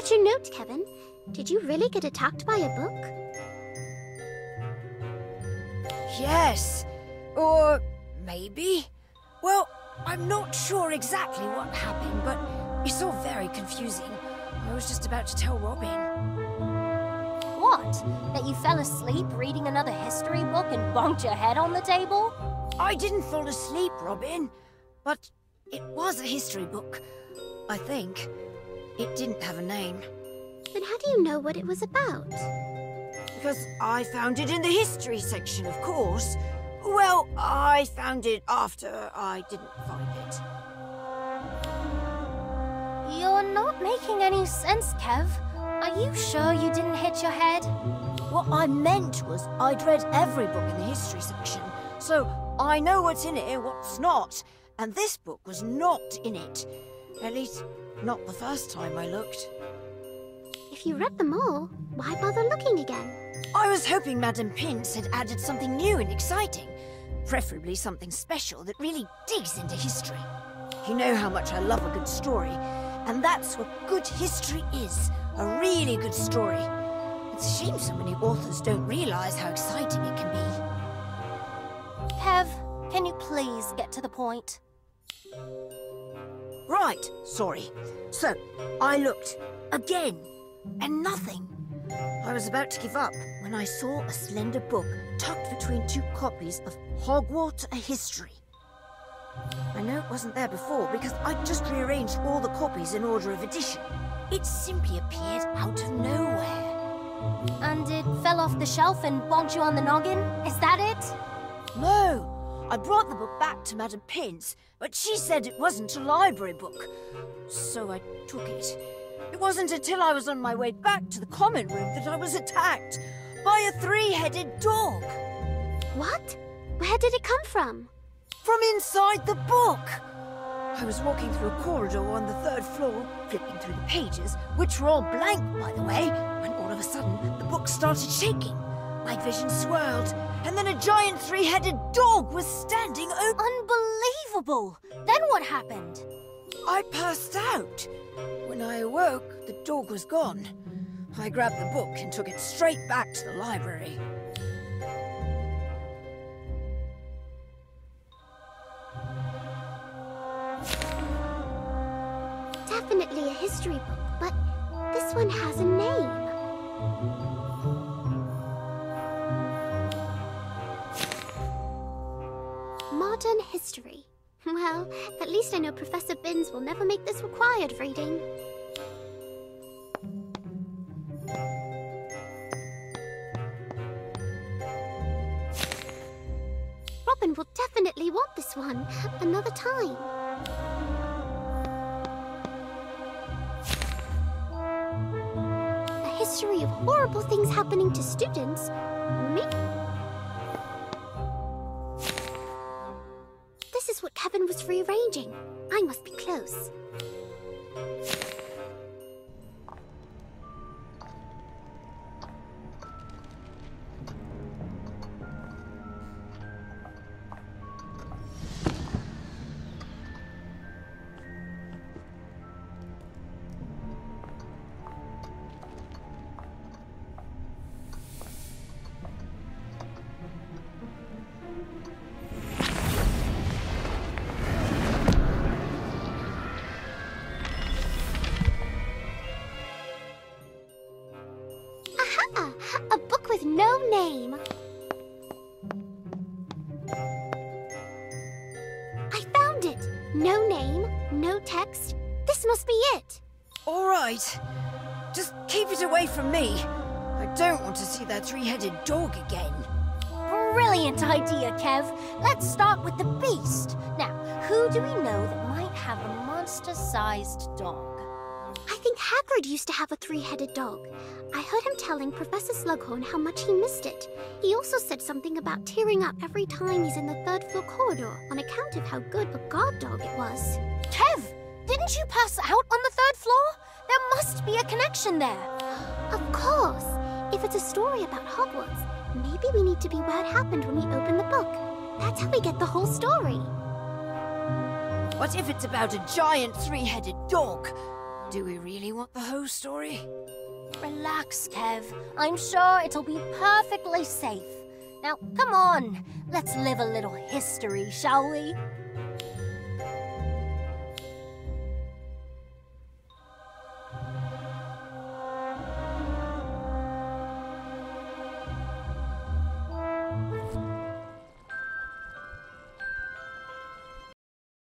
got your note, Kevin. Did you really get attacked by a book? Yes. Or maybe. Well, I'm not sure exactly what happened, but it's all very confusing. I was just about to tell Robin. What? That you fell asleep reading another history book and bonked your head on the table? I didn't fall asleep, Robin. But it was a history book, I think. It didn't have a name. Then how do you know what it was about? Because I found it in the history section, of course. Well, I found it after I didn't find it. You're not making any sense, Kev. Are you sure you didn't hit your head? What I meant was I'd read every book in the history section, so I know what's in it and what's not. And this book was not in it. At least, not the first time I looked. If you read them all, why bother looking again? I was hoping Madame Pince had added something new and exciting. Preferably something special that really digs into history. You know how much I love a good story, and that's what good history is. A really good story. It's a shame so many authors don't realize how exciting it can be. Kev, can you please get to the point? Right, sorry. So, I looked. Again. And nothing. I was about to give up when I saw a slender book tucked between two copies of Hogwarts: A History. I know it wasn't there before because I'd just rearranged all the copies in order of edition. It simply appeared out of nowhere. And it fell off the shelf and bonked you on the noggin? Is that it? No! I brought the book back to Madame Pince, but she said it wasn't a library book. So I took it. It wasn't until I was on my way back to the common room that I was attacked by a three-headed dog. What? Where did it come from? From inside the book! I was walking through a corridor on the third floor, flipping through the pages, which were all blank, by the way, when all of a sudden the book started shaking. My vision swirled, and then a giant three-headed dog was standing over— Unbelievable! Then what happened? I passed out. When I awoke, the dog was gone. I grabbed the book and took it straight back to the library. Definitely a history book, but this one has a name. Modern history. Well, at least I know Professor Binns will never make this required reading. Robin will definitely want this one another time. A history of horrible things happening to students. Maybe. This is what Kevin was rearranging. I must be close. A book with no name. I found it. No name, no text. This must be it. All right. Just keep it away from me. I don't want to see that three-headed dog again. Brilliant idea, Kev. Let's start with the beast. Now, who do we know that might have a monster-sized dog? I think Hagrid used to have a three-headed dog. I heard him telling Professor Slughorn how much he missed it. He also said something about tearing up every time he's in the third-floor corridor on account of how good a guard dog it was. Kev, didn't you pass out on the third floor? There must be a connection there. Of course. If it's a story about Hogwarts, maybe we need to be where it happened when we open the book. That's how we get the whole story. What if it's about a giant three-headed dog? Do we really want the whole story? Relax, Kev. I'm sure it'll be perfectly safe. Now, come on. Let's live a little history, shall we?